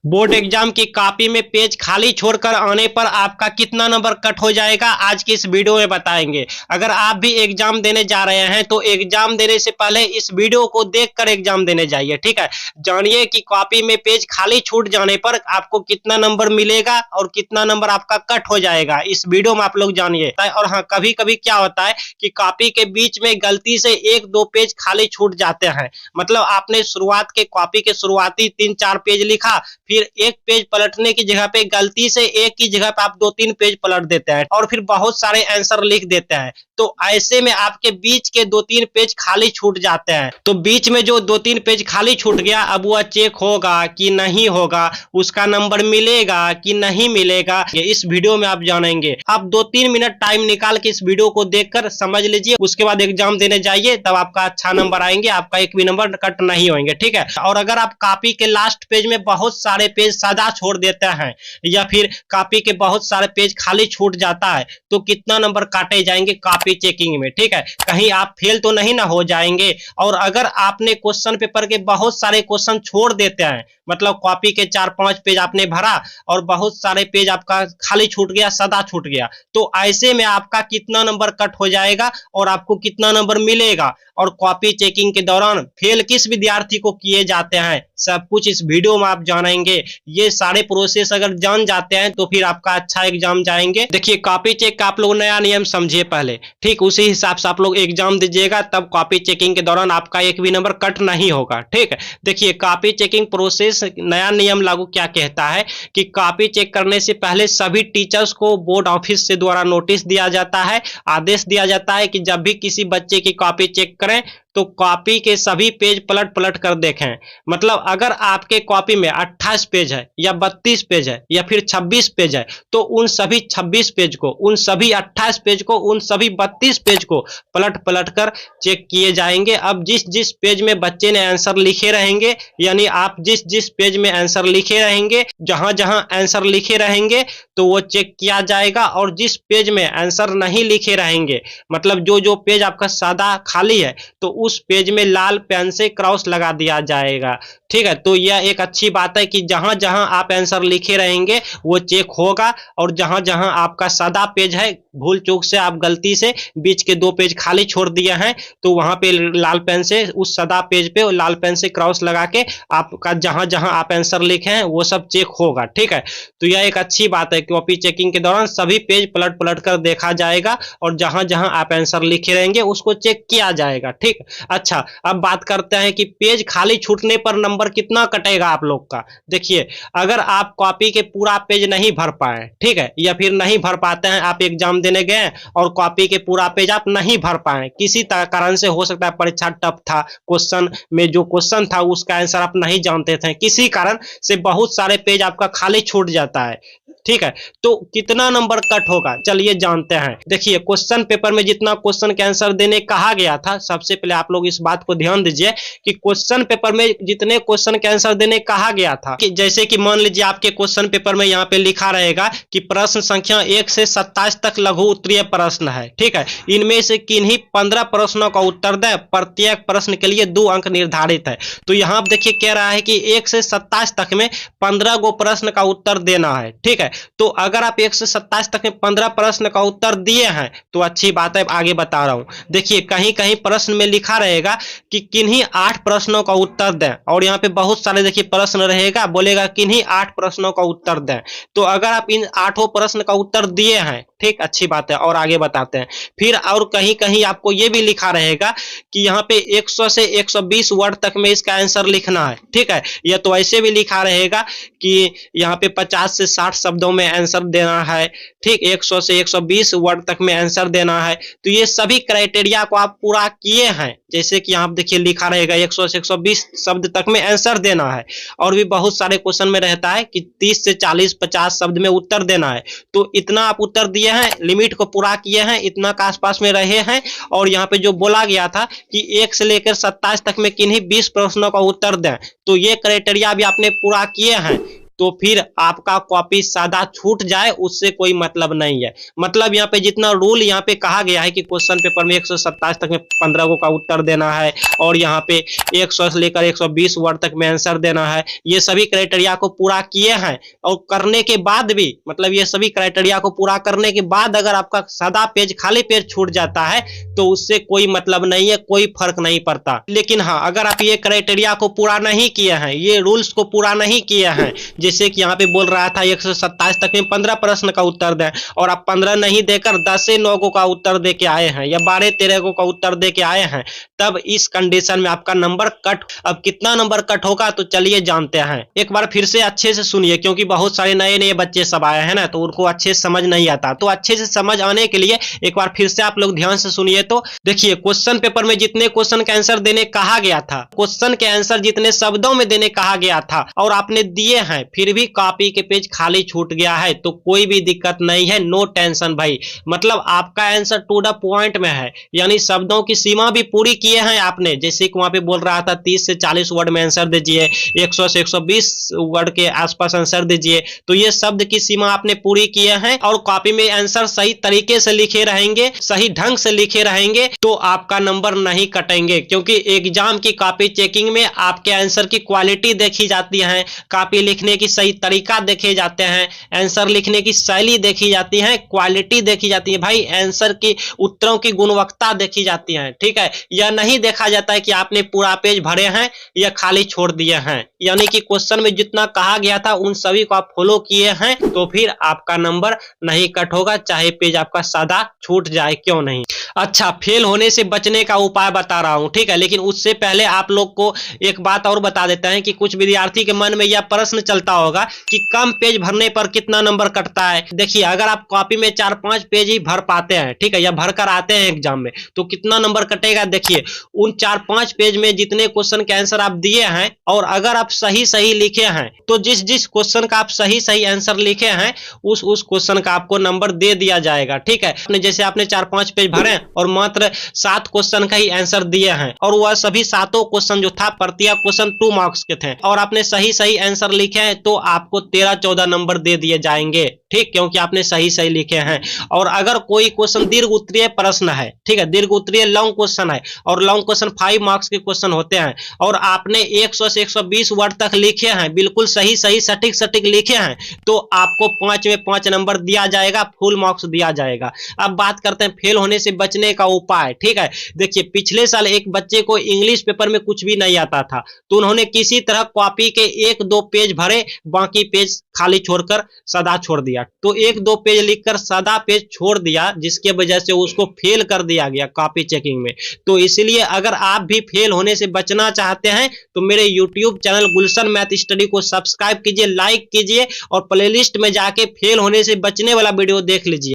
Board exam की copy में page खाली छोड़कर आने पर आपका कितना नंबर कट हो जाएगा, आज की इस वीडियो में बताएंगे। अगर आप भी एग्जाम देने जा रहे हैं तो एग्जाम देने से पहले इस वीडियो को देखकर एग्जाम देने जाइए। ठीक है, जानिए कि कॉपी में पेज खाली छूट जाने पर आपको कितना नंबर मिलेगा और कितना नंबर आपका कट हो जाएगा, इस वीडियो में आप लोग जानिए। और हाँ, कभी कभी क्या होता है कि कॉपी के बीच में गलती से एक दो पेज खाली छूट जाते हैं। मतलब आपने शुरुआत के कॉपी के शुरुआती 3-4 पेज लिखा, फिर एक पेज पलटने की जगह पे गलती से एक की जगह पे आप 2-3 पेज पलट देते हैं और फिर बहुत सारे आंसर लिख देते हैं। तो ऐसे में आपके बीच के 2-3 पेज खाली छूट जाते हैं। तो बीच में जो 2-3 पेज खाली छूट गया, अब वह चेक होगा कि नहीं होगा, उसका नंबर मिलेगा कि नहीं मिलेगा, ये इस वीडियो में आप जानेंगे। आप 2-3 मिनट टाइम निकाल के इस वीडियो को देखकर समझ लीजिए, उसके बाद एग्जाम देने जाइए, तब आपका अच्छा नंबर आएंगे, आपका एक भी नंबर कट नहीं होंगे। ठीक है, और अगर आप कॉपी के लास्ट पेज में बहुत सारे पेज सादा छोड़ देते हैं या फिर कॉपी के बहुत सारे पेज खाली छूट जाता है तो कितना नंबर काटे जाएंगे कॉपी चेकिंग में। ठीक है, कहीं आप फेल तो नहीं ना हो जाएंगे। और अगर आपने क्वेश्चन पेपर के बहुत सारे क्वेश्चन छोड़ देते हैं, मतलब कॉपी के 4-5 पेज आपने भरा और बहुत सारे पेज आपका खाली छूट गया, सादा छूट गया, तो ऐसे में आपका कितना नंबर कट हो जाएगा और आपको कितना नंबर मिलेगा और कॉपी चेकिंग के दौरान फेल किस विद्यार्थी को किए जाते हैं, सब कुछ इस वीडियो में आप जानेंगे। ये सारे प्रोसेस अगर जान जाते हैं तो फिर आपका अच्छा एग्जाम जाएंगे। देखिए, कॉपी चेक का आप लोग नया नियम समझिए पहले, ठीक, उसी हिसाब से आप लोग एग्जाम दीजिएगा, तब कॉपी चेकिंग के दौरान आपका एक भी नंबर कट नहीं होगा। ठीक है, देखिए कॉपी चेकिंग प्रोसेस नया नियम लागू क्या कहता है कि कॉपी चेक करने से पहले सभी टीचर्स को बोर्ड ऑफिस से द्वारा नोटिस दिया जाता है, आदेश दिया जाता है कि जब भी किसी बच्चे की कॉपी चेक करें तो कॉपी के सभी पेज पलट पलट कर देखें। मतलब अगर आपके कॉपी में 28 पेज है या 32 पेज है या फिर 26 पेज है तो उन सभी 26 पेज को, उन सभी 28 पेज को, उन सभी 32 पेज को पलट पलट कर चेक किए जाएंगे। अब जिस जिस पेज में बच्चे ने आंसर लिखे रहेंगे, यानी आप जिस जिस पेज में आंसर लिखे रहेंगे, जहां जहां आंसर लिखे रहेंगे तो वो चेक किया जाएगा। और जिस पेज में आंसर नहीं लिखे रहेंगे, मतलब जो जो पेज आपका सादा खाली है, तो उस पेज में लाल पेन से क्रॉस लगा दिया जाएगा। ठीक है, तो यह एक अच्छी बात है कि जहां जहां आप आंसर लिखे रहेंगे वो चेक होगा, और जहां जहां आपका सादा पेज है, भूल चूक से आप गलती से बीच के 2 पेज खाली छोड़ दिए हैं, तो वहां पे लाल पेन से उस सादा पेज पे लाल पेन से क्रॉस लगा के आपका जहां जहां आप आंसर लिखे हैं वो सब चेक होगा। ठीक है, तो यह एक अच्छी बात है। कॉपी चेकिंग के दौरान सभी पेज पलट पलट कर देखा जाएगा और जहां जहां आप आंसर लिखे रहेंगे उसको चेक किया जाएगा। ठीक, अच्छा, अब बात करते हैं कि पेज खाली छूटने पर नंबर कितना कटेगा आप लोग का। देखिए, अगर आप कॉपी के पूरा पेज नहीं भर पाए, ठीक है, या फिर नहीं भर पाते हैं, आप एग्जाम देने गए और कॉपी के पूरा पेज आप नहीं भर पाए, किसी कारण से, हो सकता है परीक्षा टफ था, क्वेश्चन में जो क्वेश्चन था उसका आंसर आप नहीं जानते थे, किसी कारण से बहुत सारे पेज आपका खाली छूट जाता है। ठीक है, तो कितना नंबर कट होगा, चलिए जानते हैं। देखिए, क्वेश्चन पेपर में जितना क्वेश्चन के आंसर देने कहा गया था, सबसे पहले आप लोग इस बात को ध्यान दीजिए कि क्वेश्चन पेपर में जितने क्वेश्चन के आंसर देने कहा गया था, कि जैसे कि मान लीजिए आपके क्वेश्चन पेपर में यहाँ पे लिखा रहेगा कि प्रश्न संख्या 1 से 27 तक लघु उत्तरीय प्रश्न है। ठीक है, इनमें से किन्हीं 15 प्रश्नों का उत्तर दें, प्रत्येक प्रश्न के लिए 2 अंक निर्धारित है। तो यहाँ आप देखिए कह रहा है कि 1 से 27 तक में 15 गो प्रश्न का उत्तर देना है। ठीक है, तो अगर आप 1 से 27 तक में 15 प्रश्न का उत्तर दिए हैं तो अच्छी बात है, आगे बता रहा हूं। देखिए, कहीं कहीं प्रश्न में लिखा रहेगा कि किन्हीं 8 प्रश्नों का उत्तर दें, और यहाँ पे बहुत सारे देखिए प्रश्न रहेगा, बोलेगा किन्हीं 8 प्रश्नों का उत्तर दें। तो अगर आप इन 8 प्रश्न का उत्तर दिए हैं, ठीक, अच्छी बात है, और आगे बताते हैं। फिर और कहीं कहीं आपको ये भी लिखा रहेगा कि यहाँ पे 100 से 120 वर्ड तक में इसका आंसर लिखना है। ठीक है, या तो ऐसे भी लिखा रहेगा कि यहाँ पे 50 से 60 शब्दों में आंसर देना है। ठीक, 100 से 120 वर्ड तक में आंसर देना है। तो ये सभी क्राइटेरिया को आप पूरा किए हैं, जैसे कि यहाँ देखिए लिखा रहेगा 100 से 120 शब्द तक में आंसर देना है, और भी बहुत सारे क्वेश्चन में रहता है कि 30 से 40-50 शब्द में उत्तर देना है। तो इतना आप उत्तर दिए हैं, लिमिट को पूरा किए हैं, इतना का आसपास में रहे हैं। और यहाँ पे जो बोला गया था कि 1 से लेकर 27 तक में किन्हीं 20 प्रश्नों का उत्तर दें, तो ये क्राइटेरिया भी आपने पूरा किए हैं, तो फिर आपका कॉपी सादा छूट जाए उससे कोई मतलब नहीं है। मतलब यहाँ पे जितना रूल यहाँ पे कहा गया है कि क्वेश्चन पेपर में 127 तक में 15 को का उत्तर देना है और यहाँ पे 100 से लेकर 120 वर्ड तक में आंसर देना है, ये सभी क्राइटेरिया को पूरा किए हैं और करने के बाद भी मतलब ये सभी क्राइटेरिया को पूरा करने के बाद अगर आपका सादा पेज खाली पेज छूट जाता है तो उससे कोई मतलब नहीं है, कोई फर्क नहीं पड़ता। लेकिन हाँ, अगर आप ये क्राइटेरिया को पूरा नहीं किए हैं, ये रूल्स को पूरा नहीं किए हैं, जैसे कि यहाँ पे बोल रहा था 127 तक में 15 प्रश्न का उत्तर दें और आप 15 नहीं देकर 10 से 9 का उत्तर दे के आए हैं या 12-13 का उत्तर दे के आए हैं, तब इस कंडीशन में आपका नंबर कट। अब कितना नंबर कट होगा तो चलिए जानते हैं। एक बार फिर से अच्छे से सुनिए, क्योंकि बहुत सारे नए नए बच्चे सब आए हैं ना, तो उनको अच्छे से समझ नहीं आता। तो अच्छे से समझ आने के लिए एक बार फिर से आप लोग ध्यान से सुनिए। तो देखिए, क्वेश्चन पेपर में जितने क्वेश्चन का आंसर देने कहा गया था, क्वेश्चन के आंसर जितने शब्दों में देने कहा गया था और आपने दिए हैं, फिर भी कॉपी के पेज खाली छूट गया है तो कोई भी दिक्कत नहीं है, नो टेंशन भाई। मतलब आपका आंसर टू द पॉइंट में है, यानी शब्दों की सीमा भी पूरी किए हैं आपने। जैसे कि वहां पे बोल रहा था 30 से 40 वर्ड में आंसर दीजिए, 100 से 120 वर्ड के आसपास आंसर दीजिए, तो ये शब्द की सीमा आपने पूरी किए हैं और कॉपी में आंसर सही तरीके से लिखे रहेंगे, सही ढंग से लिखे रहेंगे तो आपका नंबर नहीं कटेंगे। क्योंकि एग्जाम की कॉपी चेकिंग में आपके आंसर की क्वालिटी देखी जाती है, कॉपी लिखने की सही तरीका देखे जाते हैं, आंसर लिखने की शैली देखी जाती है, क्वालिटी देखी जाती है भाई, आंसर की उत्तरों की गुणवत्ता देखी जाती है। ठीक है, यह नहीं देखा जाता है कि आपने पूरा पेज भरे हैं या खाली छोड़ दिए हैं। यानी कि क्वेश्चन में जितना कहा गया था उन सभी को आप फॉलो किए हैं तो फिर आपका नंबर नहीं कट होगा, चाहे पेज आपका सादा छूट जाए क्यों नहीं। अच्छा, फेल होने से बचने का उपाय बता रहा हूं, ठीक है, लेकिन उससे पहले आप लोग को एक बात और बता देते हैं कि कुछ विद्यार्थी के मन में यह प्रश्न चलता होगा कि कम पेज भरने पर कितना नंबर कटता है। देखिए, अगर आप कॉपी में 4-5 पेज ही भर पाते हैं, ठीक है, या भर कर आते हैं एग्जाम में, तो कितना नंबर कटेगा। देखिए, उन 4-5 पेज में जितने क्वेश्चन के आंसर आप दिए हैं और अगर आप सही सही लिखे हैं तो जिस जिस क्वेश्चन का आप सही सही आंसर लिखे हैं उस क्वेश्चन का आपको नंबर दे दिया जाएगा। ठीक है, जैसे आपने 4-5 पेज भरे और मात्र 7 क्वेश्चन का ही आंसर दिए हैं और वह सभी 7 क्वेश्चन जो था प्रत्येक क्वेश्चन 2 मार्क्स के थे और आपने सही सही आंसर लिखे हैं तो आपको 13-14 नंबर दे दिए जाएंगे। ठीक, क्योंकि आपने सही सही लिखे हैं। और अगर कोई क्वेश्चन दीर्घ उत्तरीय प्रश्न है, ठीक है, दीर्घ उत्तरीय लॉन्ग क्वेश्चन है और लॉन्ग क्वेश्चन 5 मार्क्स के क्वेश्चन होते हैं और आपने 100 से 120 वर्ड तक लिखे हैं, बिल्कुल सही सही सटीक सटीक लिखे हैं, तो आपको 5 में 5 नंबर दिया जाएगा, फुल मार्क्स दिया जाएगा। अब बात करते हैं फेल होने से बचने का उपाय। ठीक है, देखिए, पिछले साल एक बच्चे को इंग्लिश पेपर में कुछ भी नहीं आता था तो उन्होंने किसी तरह कॉपी के 1-2 पेज भरे, बाकी पेज खाली छोड़कर सादा छोड़ दिया। तो 1-2 पेज लिखकर सादा पेज छोड़ दिया, जिसके वजह से उसको फेल कर दिया गया कॉपी चेकिंग में। तो इसलिए अगर आप भी फेल होने से बचना चाहते हैं तो मेरे YouTube चैनल गुलशन मैथ स्टडी को सब्सक्राइब कीजिए, लाइक कीजिए और प्लेलिस्ट में जाके फेल होने से बचने वाला वीडियो देख लीजिए।